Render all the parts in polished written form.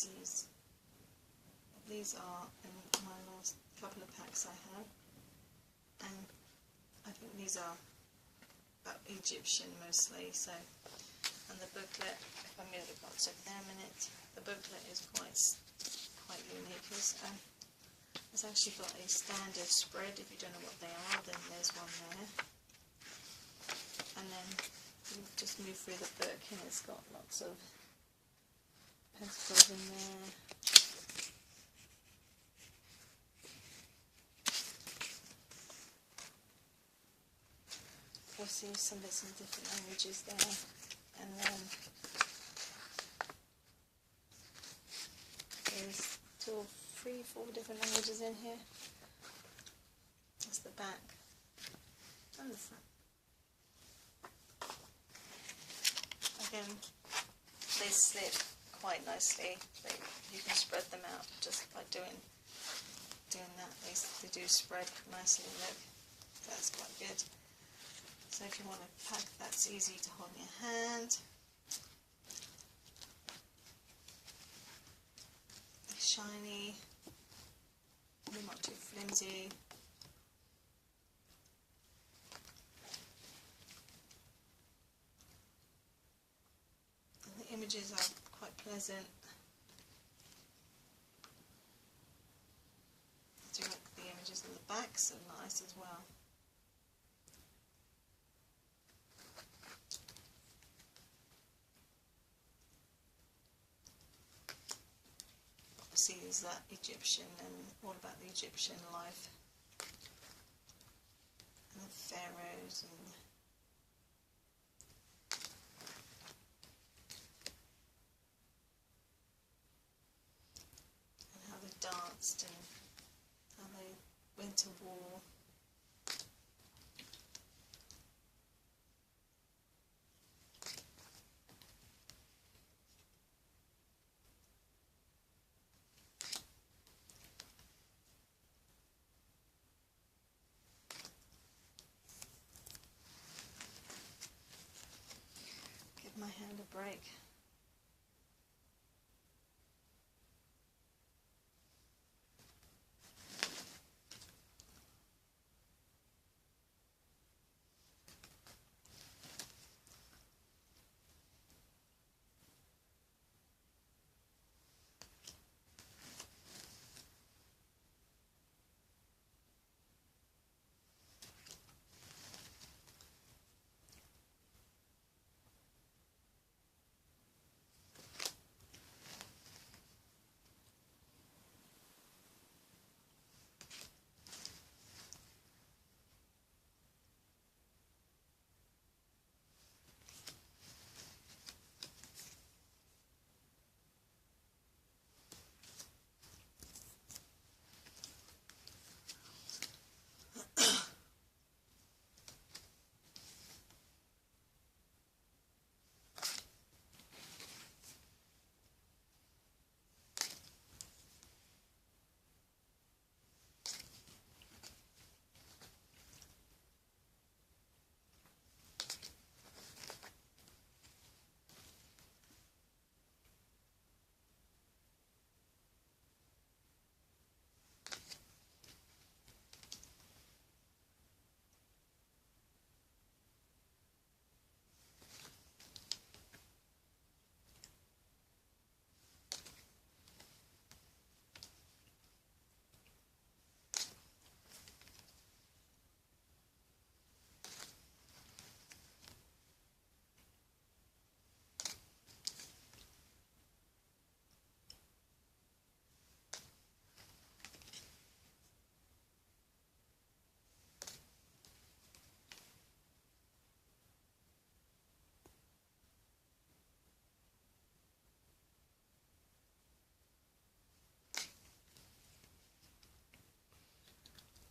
to use. These are in my last couple of packs I have, and I think these are about Egyptian mostly. So, and the booklet, if I move the box over there a minute, the booklet is quite unique. It's actually got a standard spread. If you don't know what they are, then there's one there. And then you just move through the book, and it's got lots of pencils in there. You'll see some bits in different languages there, and then there's 2 or 3, 4 different languages in here. That's the back and the front. Again, they slip quite nicely. You can spread them out just by doing that. They do spread nicely. Look, that's quite good. So if you want a pack that's easy to hold in your hand, they're shiny, they're not too flimsy. And the images are quite pleasant. I do like the images on the backs are nice as well. Is that Egyptian and all about the Egyptian life and the pharaohs and how they danced and how they went to war. My hand a break.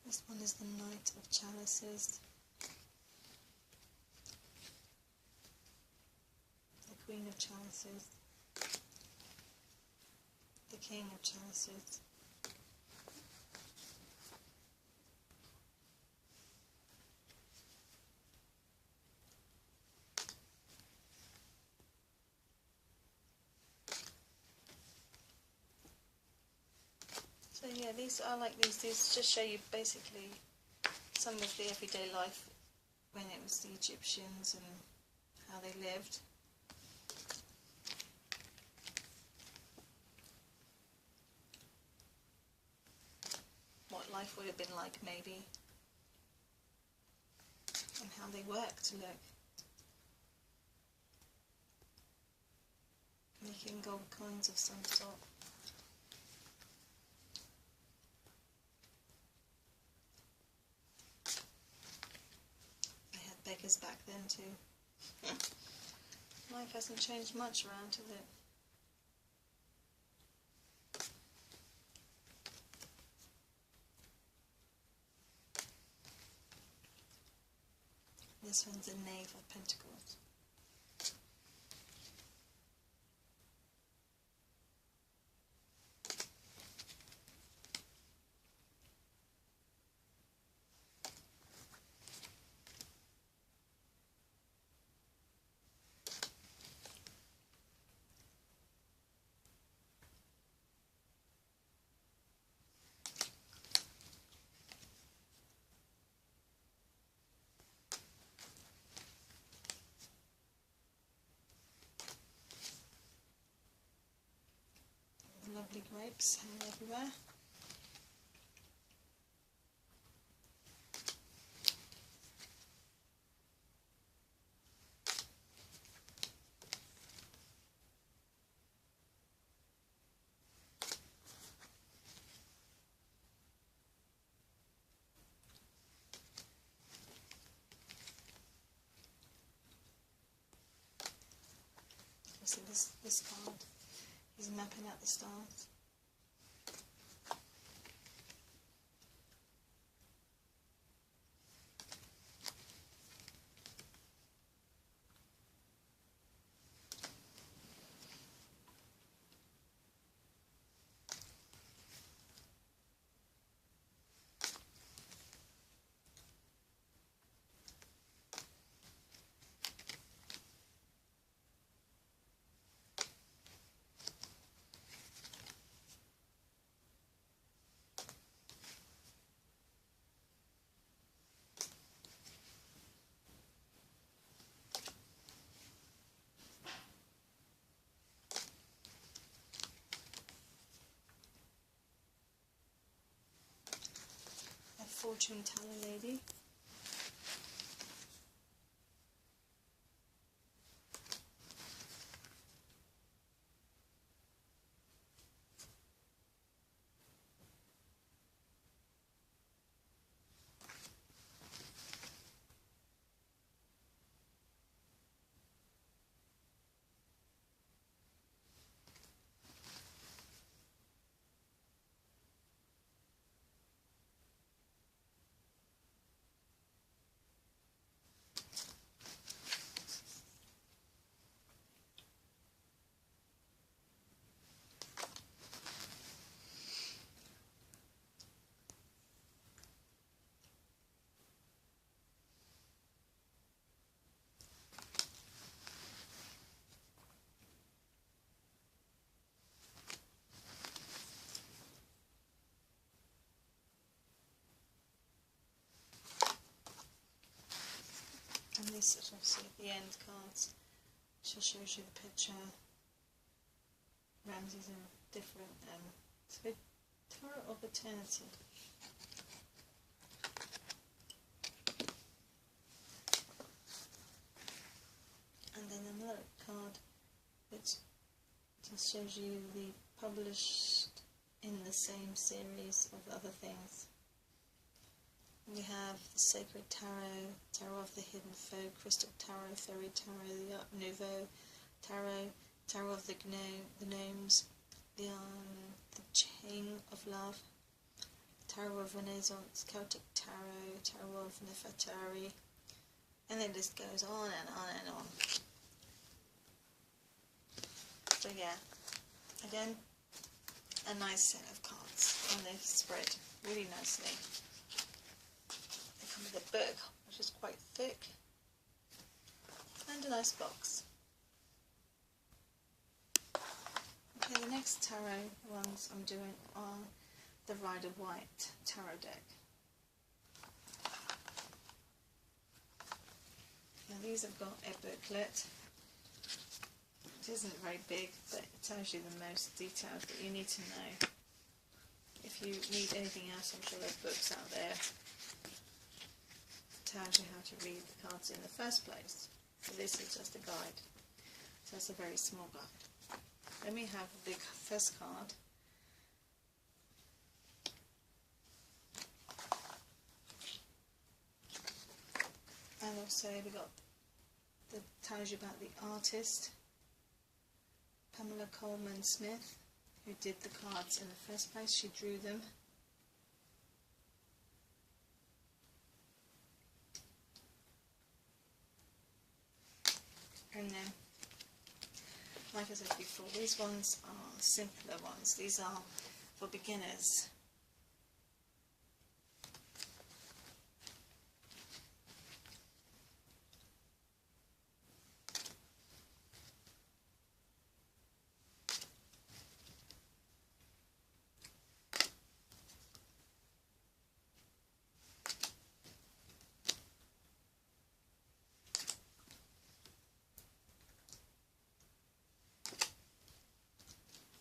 This one is the Knight of Chalices, the Queen of Chalices, the King of Chalices, yeah, these are like these. These just show you basically some of the everyday life when it was the Egyptians and how they lived. What life would have been like maybe, and how they worked. Look, making gold coins of some sort. They had beggars back then too. Life hasn't changed much around, has it? This one's a Knave of Pentacles. Lovely grapes hanging everywhere. See this card, he's mapping out the stars. A fortune teller lady. And this is obviously the end cards. She shows you the picture. Ramses are different. So Tower of Eternity. And then another card which just shows you the published in the same series of other things. We have the Sacred Tarot, Tarot of the Hidden Foe, Crystal Tarot, Fairy Tarot, the Art Nouveau Tarot, Tarot of the Gnomes, the Chain of Love, Tarot of Renaissance, Celtic Tarot, Tarot of Nefertari, and then this goes on and on and on. So yeah, again, a nice set of cards, and they've spread really nicely. With a book, which is quite thick, and a nice box. Okay, the next tarot ones I'm doing are the Rider-Waite tarot deck. Now these have got a booklet. It isn't very big, but it tells you the most details that you need to know. If you need anything else, I'm sure there are books out there that tells you how to read the cards in the first place. So this is just a guide. So it's a very small guide. Then we have the first card. And also we got that tells you about the artist, Pamela Coleman Smith, who did the cards in the first place. She drew them. And then, like I said before, these ones are simpler ones. These are for beginners.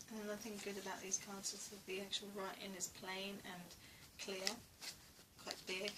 And another thing good about these cards is that the actual writing is plain and clear, quite big.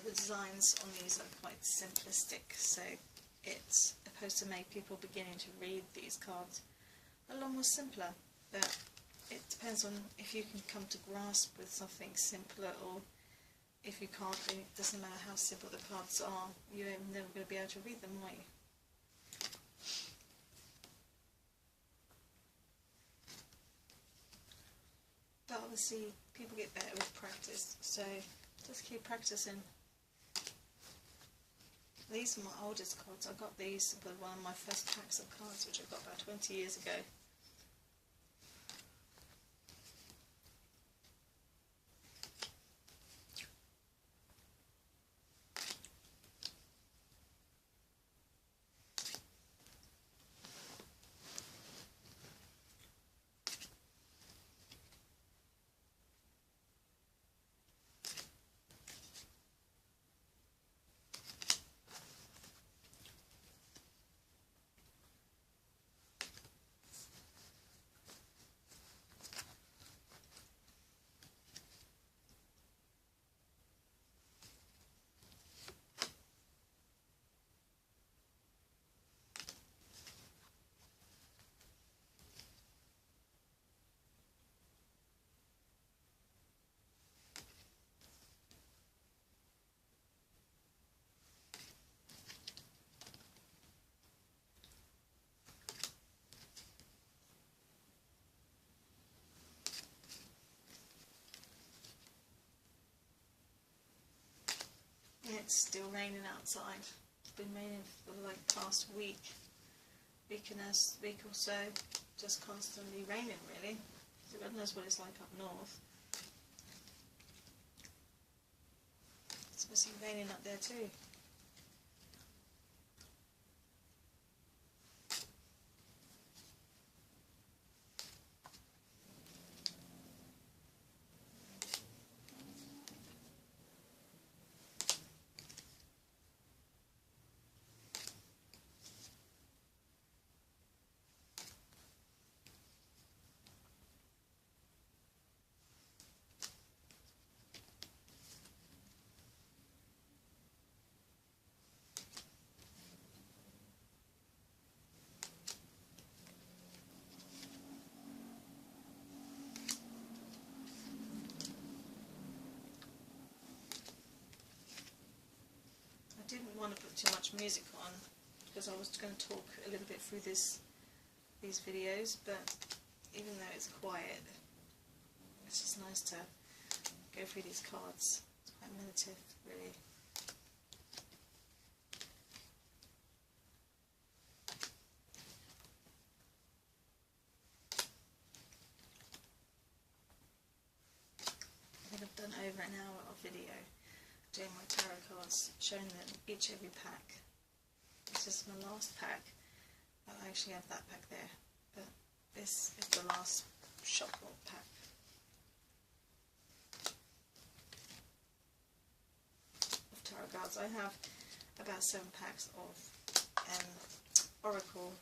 The designs on these are quite simplistic, so it's supposed to make people beginning to read these cards a lot more simpler, but it depends on if you can come to grasp with something simpler, or if you can't, then it doesn't matter how simple the cards are, you're never going to be able to read them, are you? But obviously people get better with practice, so just keep practicing. These are my oldest cards. I got these with one of my first packs of cards, which I got about 20 years ago. It's still raining outside. It's been raining for like the past week or so, just constantly raining really. So God knows what it's like up north. It's supposed to be raining up there too. I didn't want to put too much music on because I was going to talk a little bit through these videos, but even though it's quiet, it's just nice to go through these cards. It's quite meditative, really. I think I've done over an hour of video doing my tarot cards, showing them every pack. This is my last pack. I actually have that pack there, but this is the last shop vault pack. Of tarot cards. I have about 7 packs of Oracle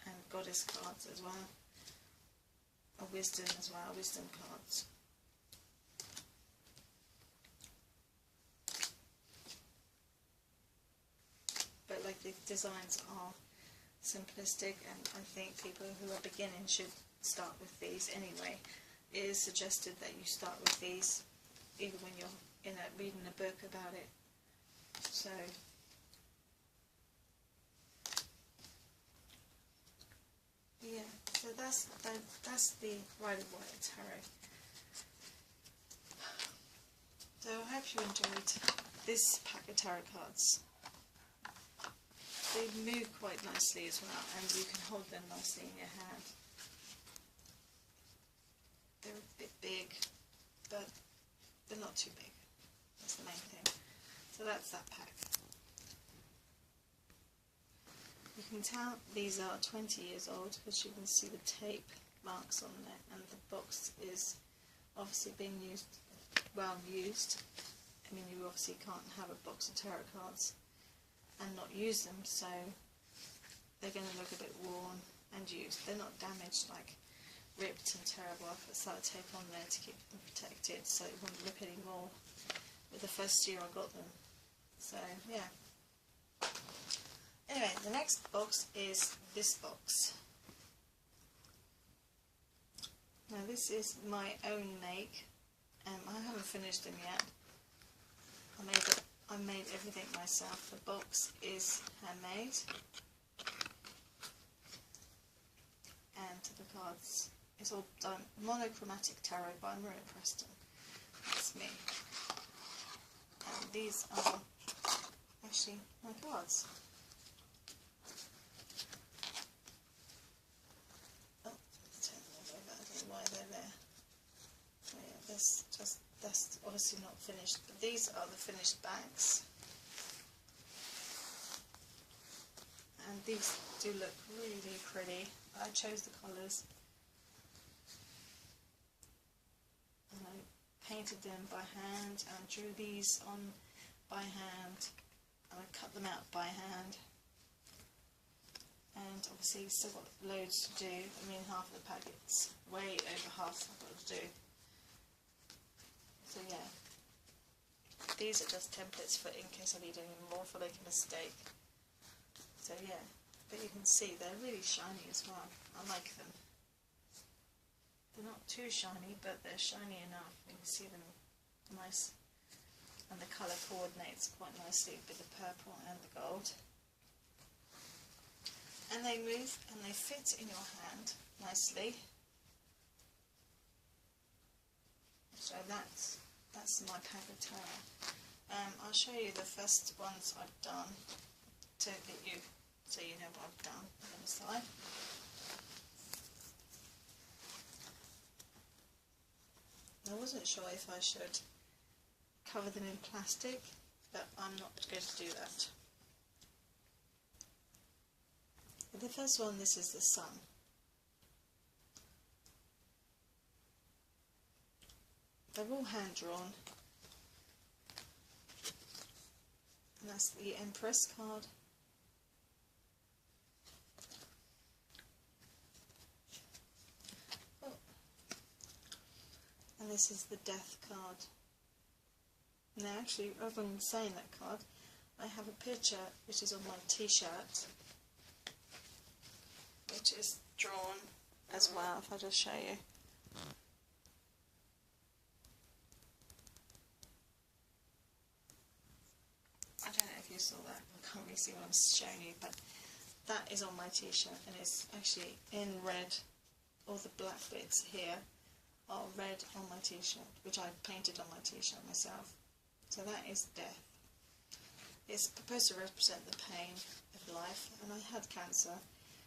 and Goddess cards as well, of Wisdom as well, Wisdom cards. But like the designs are simplistic, and I think people who are beginning should start with these anyway. It is suggested that you start with these even when you're reading a book about it. So yeah, so that's the Rider-Waite Tarot. So I hope you enjoyed this pack of tarot cards. They move quite nicely as well, and you can hold them nicely in your hand. They're a bit big, but they're not too big. That's the main thing. So that's that pack. You can tell these are 20 years old because you can see the tape marks on there, and the box is obviously being well used. I mean, you obviously can't have a box of tarot cards and not use them, so they're going to look a bit worn and used. They're not damaged, like ripped and terrible. I put sellotape on there to keep them protected so it wouldn't rip anymore with the first year I got them. So yeah. Anyway, the next box is this box. Now this is my own make, and I haven't finished them yet. I made everything myself. The box is handmade, and the cards, it's all done monochromatic tarot by Maria Preston. That's me. And these are actually my cards. Oh, let's turn them over. I don't know why they're there. So yeah, that's obviously not finished, but these are the finished backs, and these do look really pretty. I chose the colours and I painted them by hand and drew these on by hand, and I cut them out by hand, and obviously still got loads to do. I mean, half of the packet's way over half I've got to do. So yeah, these are just templates for in case I need any more for like a mistake. So yeah, but you can see they're really shiny as well. I like them. They're not too shiny, but they're shiny enough. You can see them nice, and the colour coordinates quite nicely with the purple and the gold. And they move and they fit in your hand nicely. So that's my pack of tarot. I'll show you the first ones I've done to get you, so you know what I've done on the side. I wasn't sure if I should cover them in plastic, but I'm not going to do that. But the first one, this is the sun. They're all hand drawn, and that's the Empress card. Oh. And this is the Death card. Now actually, rather than saying that card, I have a picture which is on my t-shirt, which is drawn as well, if I just show you. I don't know if you saw that, I can't really see what I'm showing you, but that is on my t-shirt, and it's actually in red all the black bits here are red on my t-shirt, which I painted on my t-shirt myself. So that is death. It's supposed to represent the pain of life, and I had cancer,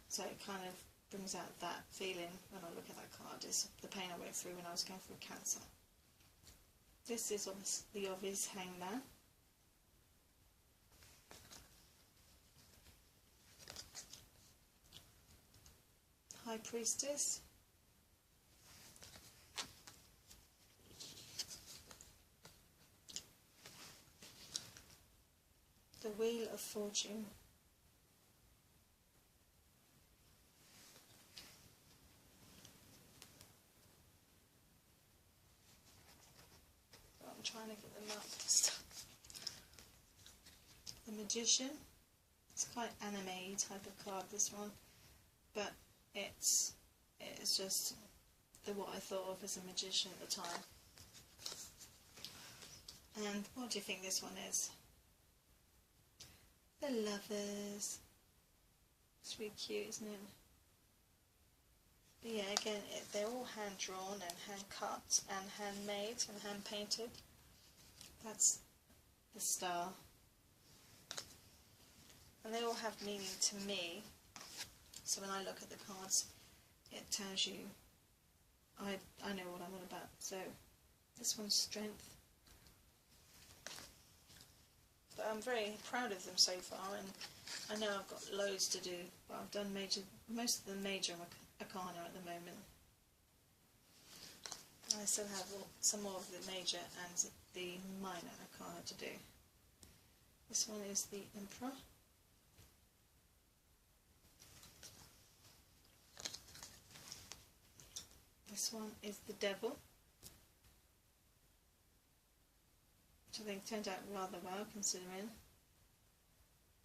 so it kind of brings out that feeling when I look at that card. It's the pain I went through when I was going through cancer. This is the obvious hangman. High Priestess. The Wheel of Fortune. I'm trying to get them up. The Magician. It's quite anime type of card, this one, but it's just what I thought of as a magician at the time. And what do you think this one is? The Lovers. It's really cute, isn't it? But yeah, again, they're all hand drawn and hand cut and handmade and hand painted. That's the star. And they all have meaning to me. So when I look at the cards, it tells you I know what I'm on about. So this one's Strength. But I'm very proud of them so far, and I know I've got loads to do, but I've done most of the major arcana at the moment. I still have some more of the major and the minor arcana to do. This one is the Emperor. This one is the Devil, which I think turned out rather well considering.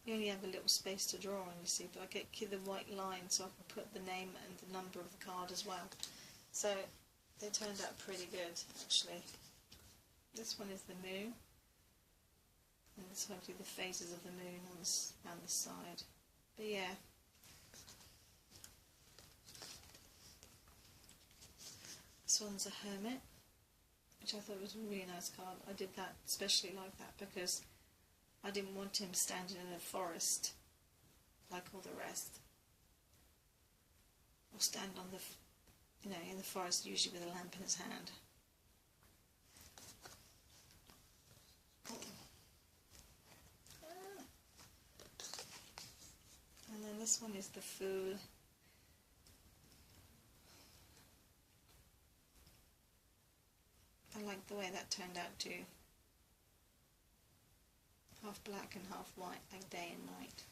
You only have a little space to draw on, you see, but I get the white line so I can put the name and the number of the card as well. So they turned out pretty good, actually. This one is the Moon, and it's hopefully the phases of the Moon on the side. But yeah. This one's a Hermit, which I thought was a really nice card. I did that especially like that because I didn't want him standing in a forest like all the rest, or stand on the, in the forest usually with a lamp in his hand. And then this one is the Fool. I like the way that turned out too. Half black and half white, like day and night.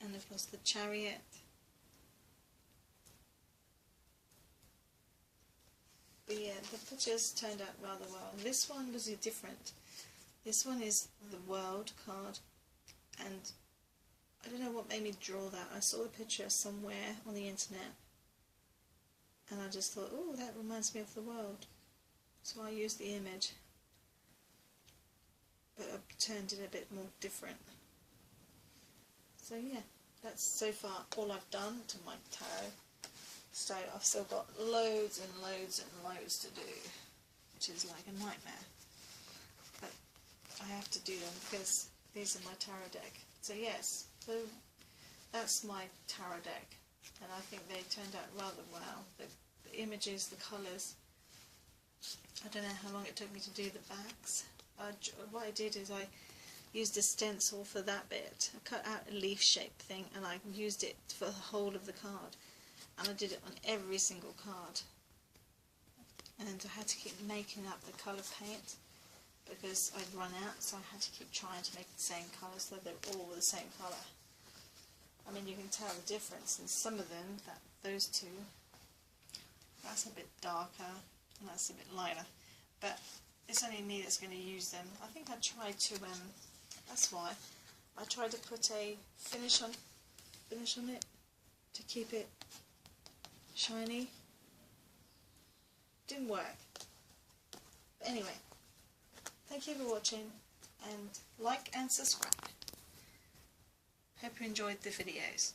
And of course the Chariot. But yeah, the pictures turned out rather well. This one was different. This one is the World card, and I don't know what made me draw that. I saw the picture somewhere on the internet, and I just thought, oh, that reminds me of the World. So I used the image, but I've turned it a bit more different. So yeah, that's so far all I've done to my tarot. So I've still got loads and loads and loads to do, which is like a nightmare. But I have to do them because these are my tarot deck. So yes, so that's my tarot deck. And I think they turned out rather well. The images, the colours. I don't know how long it took me to do the backs. What I did is I used a stencil for that bit. I cut out a leaf shape thing and I used it for the whole of the card. And I did it on every single card. And I had to keep making up the colour paint because I'd run out, so I had to keep trying to make the same colour so they're all the same colour. I mean, you can tell the difference in some of them, those two, that's a bit darker and that's a bit lighter, but it's only me that's going to use them. I think I tried to, that's why, I tried to put a finish on it to keep it shiny. Didn't work. But anyway, thank you for watching, and like and subscribe. Hope you enjoyed the videos.